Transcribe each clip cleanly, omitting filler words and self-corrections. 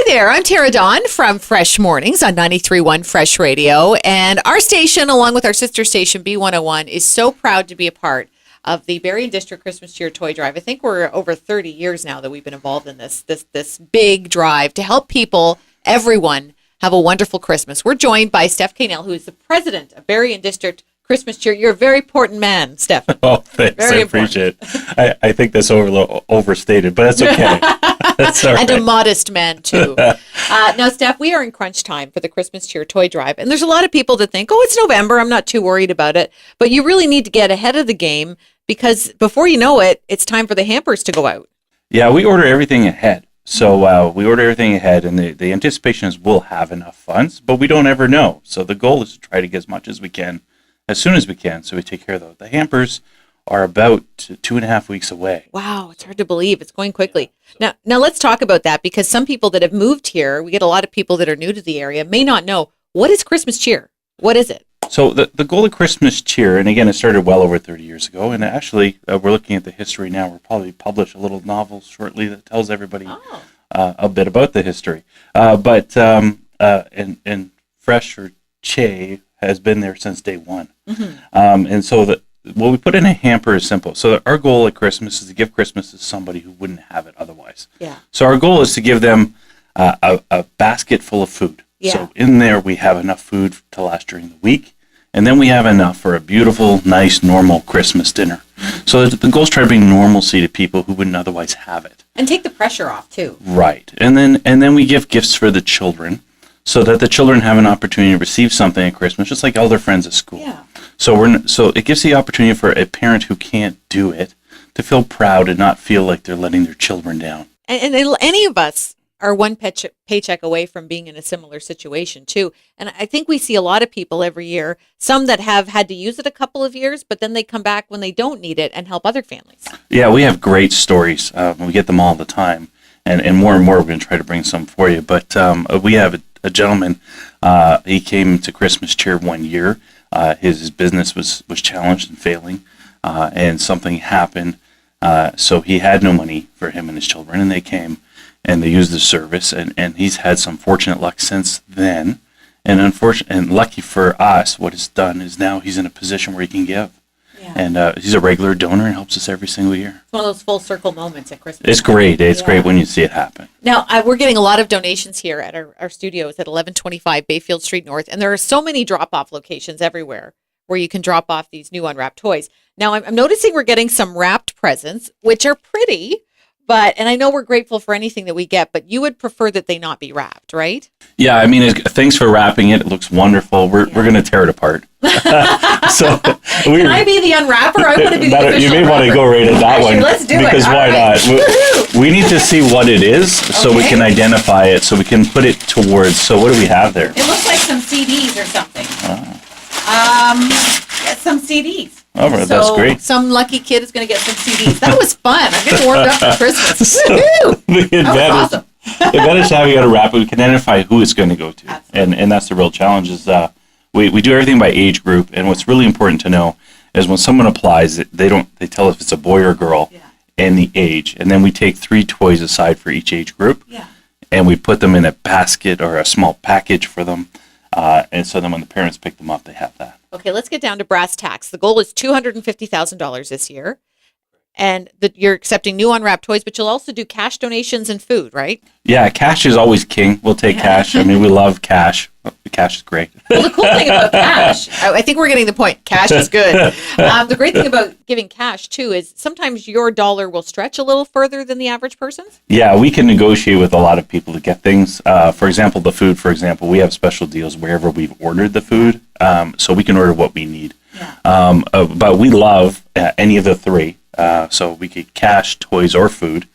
Hi there, I'm Tara Dawn from Fresh Mornings on 93.1 Fresh Radio, and our station, along with our sister station, B101, is so proud to be a part of the Barrie District Christmas Cheer Toy Drive. I think we're over 30 years now that we've been involved in this big drive to help people, everyone, have a wonderful Christmas. We're joined by Steph Canel, who is the president of Barrie District Christmas Cheer. You're a very important man, Steph. Oh, thanks. Very I appreciate it. I think that's overstated, but that's okay. That's all right. And a modest man, too. Now, Steph, we are in crunch time for the Christmas Cheer Toy Drive. And there's a lot of people that think, it's November, I'm not too worried about it. But you really need to get ahead of the game because before you know it, it's time for the hampers to go out. Yeah, we order everything ahead. So we order everything ahead, and the anticipation is we'll have enough funds, but we don't ever know. So the goal is to try to get as much as we can, as soon as we can, so we take care of those. The hampers are about 2.5 weeks away. Wow, it's hard to believe. It's going quickly. Now let's talk about that because some people that have moved here, we get a lot of people that are new to the area, may not know, what is Christmas cheer? What is it? So the goal of Christmas cheer, and again, it started well over 30 years ago, and actually, we're looking at the history now. We'll probably publish a little novel shortly that tells everybody a bit about the history. But Fresh or Che has been there since day one. Mm-hmm. And so what we put in a hamper is simple. So our goal at Christmas is to give Christmas to somebody who wouldn't have it otherwise. Yeah. So our goal is to give them a basket full of food. Yeah. So in there we have enough food to last during the week. And then we have enough for a beautiful, nice, normal Christmas dinner. So the goal is to try to bring normalcy to people who wouldn't otherwise have it. And take the pressure off, too. Right. And then we give gifts for the children so that the children have an opportunity to receive something at Christmas, just like all their friends at school. Yeah. So it gives the opportunity for a parent who can't do it to feel proud and not feel like they're letting their children down. And any of us are one paycheck away from being in a similar situation too. And I think we see a lot of people every year, some that have had to use it a couple of years, but then they come back when they don't need it and help other families. Yeah, we have great stories. We get them all the time. And more we're going to try to bring some for you. But we have a gentleman, he came to Christmas Cheer one year. His business was challenged and failing, and something happened. So he had no money for him and his children, and they came and they used the service, and he's had some fortunate luck since then. And lucky for us, what it's done is now he's in a position where he can give. Yeah. And he's a regular donor and helps us every single year. It's one of those full circle moments at Christmas. It's great. It's great when you see it happen. Now, we're getting a lot of donations here at our studios at 1125 Bayfield Street North, and there are so many drop-off locations everywhere where you can drop off these new unwrapped toys. Now, I'm noticing we're getting some wrapped presents, which are pretty, and I know we're grateful for anything that we get, but you would prefer that they not be wrapped, right? Yeah, I mean, thanks for wrapping it. It looks wonderful. We're going to tear it apart. So can I be the unwrapper? I want to be the official You may want to go right at that one. Let's do because it. Why not? We need to see what it is so we can identify it, so we can put it towards. So what do we have there? It looks like some CDs or something. Some CDs. Oh, so that's great. Some lucky kid is going to get some CDs. That was fun. I'm getting warmed up for Christmas. The awesome. advantage of having got to wrap it, we can identify who it's going to go to. And that's the real challenge is we do everything by age group. And what's really important to know is when someone applies, they tell us if it's a boy or a girl and the age. And then we take 3 toys aside for each age group. Yeah. And we put them in a basket or a small package for them. And so then when the parents pick them up, they have that. Okay, let's get down to brass tacks. The goal is $250,000 this year. And you're accepting new unwrapped toys, but you'll also do cash donations and food, right? Yeah, cash is always king. We'll take cash. I mean, we love cash. Cash is great. Well, the cool thing about cash, I think we're getting the point. Cash is good. The great thing about giving cash, too, is sometimes your dollar will stretch a little further than the average person's. Yeah, we can negotiate with a lot of people to get things. For example, the food, we have special deals wherever we've ordered the food. So we can order what we need. Yeah. But we love any of the 3. So we get cash, toys, or food.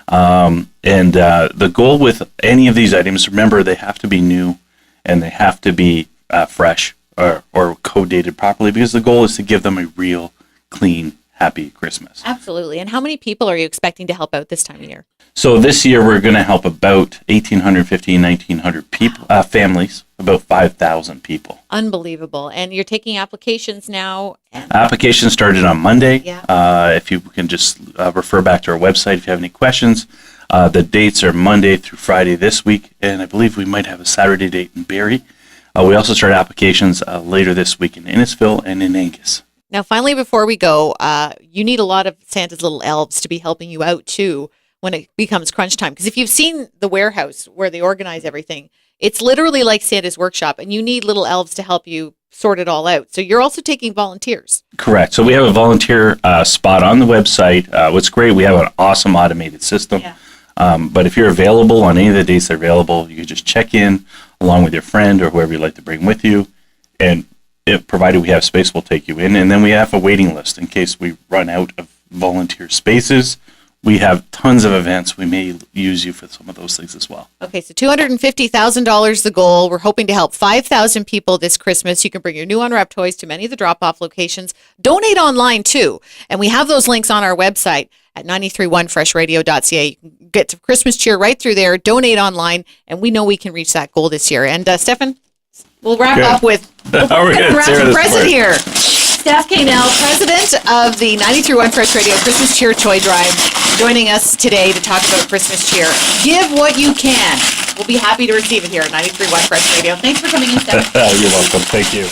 And the goal with any of these items, remember, they have to be new and they have to be fresh or code-dated properly because the goal is to give them a real, clean, happy Christmas. Absolutely. And how many people are you expecting to help out this time of year? So this year we're going to help about 1,950, people, families, about 5,000 people. Unbelievable. And you're taking applications now? Applications started on Monday. Yeah. If you can just refer back to our website if you have any questions. The dates are Monday through Friday this week, and I believe we might have a Saturday date in Barrie. We also start applications later this week in Innisfil and in Angus. Now, finally, before we go, you need a lot of Santa's little elves to be helping you out, too, when it becomes crunch time. Because if you've seen the warehouse where they organize everything, it's literally like Santa's workshop, and you need little elves to help you sort it all out. So you're also taking volunteers. Correct. So we have a volunteer spot on the website. What's great, we have an awesome automated system. Yeah. But if you're available on any of the dates that are available, you can just check in along with your friend or whoever you'd like to bring with you. And if provided we have space, we'll take you in. And then we have a waiting list in case we run out of volunteer spaces. We have tons of events. We may use you for some of those things as well. Okay, so $250,000 the goal. We're hoping to help 5,000 people this Christmas. You can bring your new unwrapped toys to many of the drop-off locations. Donate online, too. And we have those links on our website at 931freshradio.ca. You can get to Christmas cheer right through there, donate online, and we know we can reach that goal this year. And, Stefan, we'll wrap up with We're gonna wrap tear the this present apart. here. Steph Canel, president of the 93.1 Fresh Radio Christmas Cheer Toy Drive, joining us today to talk about Christmas cheer. Give what you can. We'll be happy to receive it here at 93.1 Fresh Radio. Thanks for coming in, Steph. You're welcome. Thank you.